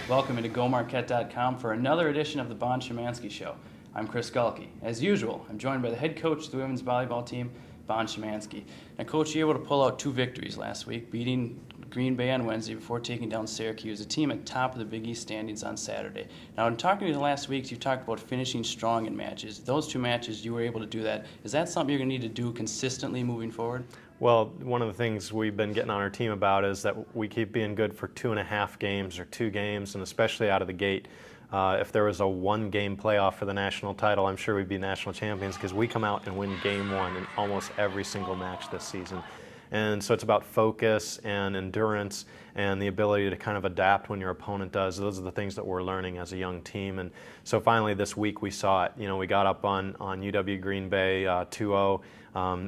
Welcome into GoMarquette.com for another edition of the Shymansky Show. I'm Chris Gaulke. As usual, I'm joined by the head coach of the women's volleyball team, Shymansky. Now, Coach, you were able to pull out 2 victories last week, beating Green Bay on Wednesday before taking down Syracuse, a team at top of the Big East standings on Saturday. Now, in talking to you the last weeks, you talked about finishing strong in matches. Those 2 matches, you were able to do that. Is that something you're going to need to do consistently moving forward? Well, one of the things we've been getting on our team about is that we keep being good for 2.5 games or 2 games, and especially out of the gate. If there was a 1-game playoff for the national title, I'm sure we'd be national champions because we come out and win game 1 in almost every single match this season. And so it's about focus and endurance and the ability to kind of adapt when your opponent does. Those are the things that we're learning as a young team. And so finally this week we saw it. You know, we got up on UW Green Bay 2-0,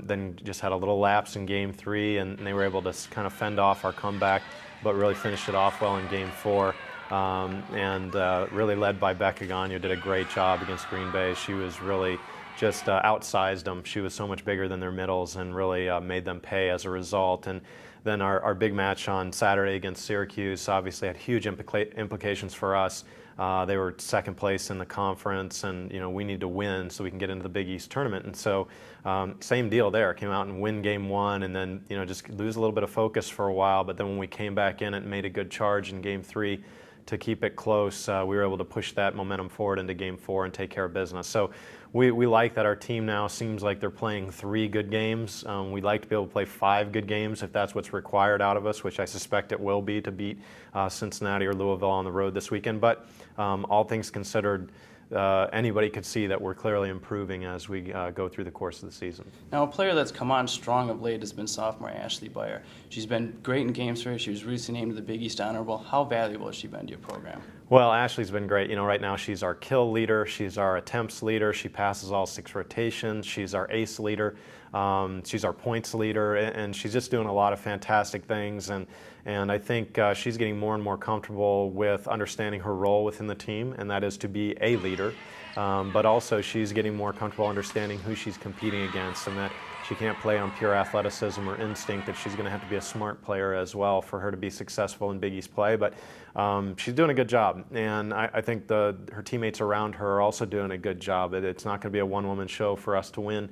then just had a little lapse in game 3, and they were able to kind of fend off our comeback, but really finished it off well in game 4. Really led by Rabbecka Gonyo, did a great job against Green Bay. She was really just outsized them. She was so much bigger than their middles and really made them pay as a result. And then our big match on Saturday against Syracuse obviously had huge implications for us. They were second place in the conference, and we need to win so we can get into the Big East tournament. And so same deal there. Came out and win game 1, and then just lose a little bit of focus for a while. But then when we came back in and made a good charge in game 3 to keep it close, we were able to push that momentum forward into game 4 and take care of business. So we like that our team now seems like they're playing 3 good games. We'd like to be able to play 5 good games if that's what's required out of us, which I suspect it will be to beat Cincinnati or Louisville on the road this weekend. But all things considered, anybody could see that we're clearly improving as we go through the course of the season. Now, a player that's come on strong of late has been sophomore Ashley Beyer. She's been great in games for you. She was recently named to the Big East Honorable. How valuable has she been to your program? Well, Ashley's been great. Right now she's our kill leader. She's our attempts leader. She passes all 6 rotations. She's our ace leader. She's our points leader, and she's just doing a lot of fantastic things. And I think she's getting more and more comfortable with understanding her role within the team, and that is to be a leader. But also she's getting more comfortable understanding who she's competing against, and that she can't play on pure athleticism or instinct, that she's going to have to be a smart player as well for her to be successful in Big East play. But she's doing a good job, and I think her teammates around her are also doing a good job. It's not going to be a one-woman show for us to win.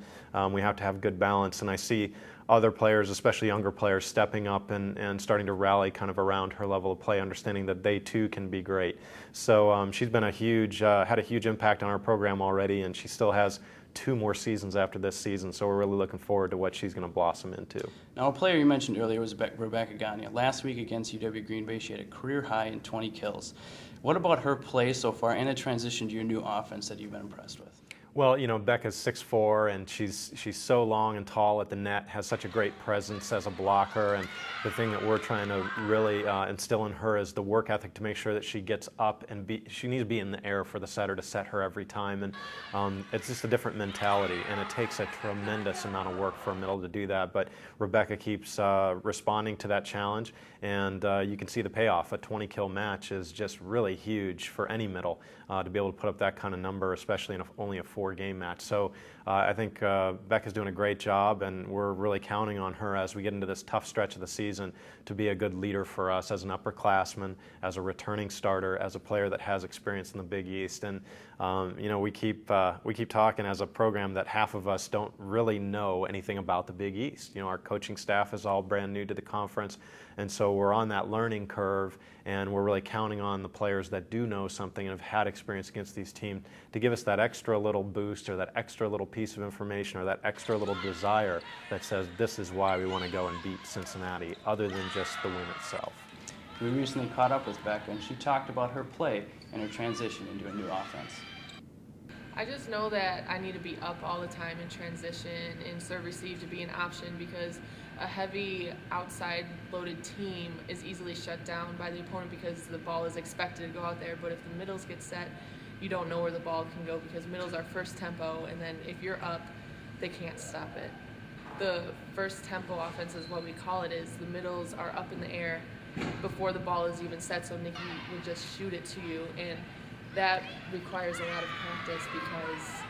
We have to have good balance, and I see other players, especially younger players, stepping up and starting to rally kind of around her level of play, understanding that they too can be great. So she's been had a huge impact on our program already, and she still has 2 more seasons after this season, so we're really looking forward to what she's going to blossom into. Now, a player you mentioned earlier was Rabbecka Gonyo. Last week against UW Green Bay, she had a career high in 20 kills. What about her play so far and the transition to your new offense that you've been impressed with? Well, Becca's 6'4", and she's so long and tall at the net, has such a great presence as a blocker, and the thing that we're trying to really instill in her is the work ethic to make sure that she gets up and she needs to be in the air for the setter to set her every time, and it's just a different mentality, and it takes a tremendous amount of work for a middle to do that, but Rabbecka keeps responding to that challenge, and you can see the payoff. A 20-kill match is just really huge for any middle to be able to put up that kind of number, especially in only a 4-game match. So I think Becca's doing a great job, and we're really counting on her as we get into this tough stretch of the season to be a good leader for us as an upperclassman, as a returning starter, as a player that has experience in the Big East. And we keep talking as a program that half of us don't really know anything about the Big East. Our coaching staff is all brand new to the conference, and so we're on that learning curve, and we're really counting on the players that do know something and have had experience against these teams to give us that extra little boost or that extra little piece of information or that extra little desire that says this is why we want to go and beat Cincinnati, other than just the win itself. We recently caught up with Becca, and she talked about her play and her transition into a new offense. I just know that I need to be up all the time in transition and serve-receive to be an option, because a heavy outside loaded team is easily shut down by the opponent because the ball is expected to go out there. But if the middles get set, you don't know where the ball can go, because middles are first tempo, and then if you're up, they can't stop it. The first tempo offense is what we call it, is the middles are up in the air before the ball is even set, so Nikki will just shoot it to you, and that requires a lot of practice because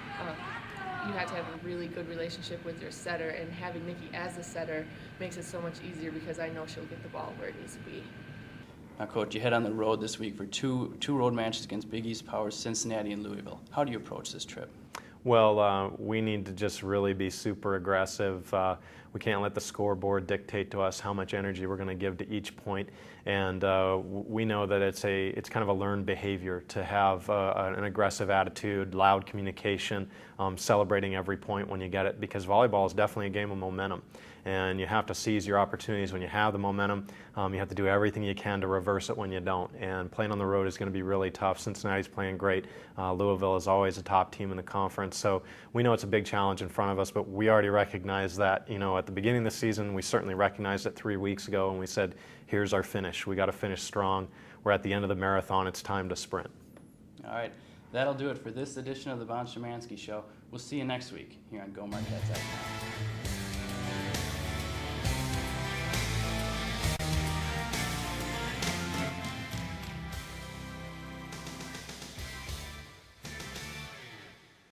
you have to have a really good relationship with your setter, and having Nikki as a setter makes it so much easier because I know she'll get the ball where it needs to be. Now, Coach, you head on the road this week for two road matches against Big East powers Cincinnati and Louisville. How do you approach this trip? Well, we need to just really be super aggressive. We can't let the scoreboard dictate to us how much energy we're going to give to each point. And we know that it's kind of a learned behavior to have an aggressive attitude, loud communication, celebrating every point when you get it, because volleyball is definitely a game of momentum. And you have to seize your opportunities when you have the momentum. You have to do everything you can to reverse it when you don't. And playing on the road is going to be really tough. Cincinnati's playing great. Louisville is always a top team in the conference. So we know it's a big challenge in front of us, but we already recognize that, at the beginning of the season, we certainly recognized it 3 weeks ago, and we said, here's our finish. We got to finish strong. We're at the end of the marathon. It's time to sprint. All right. That'll do it for this edition of the Von Shymansky Show. We'll see you next week here on GoMarquette.com.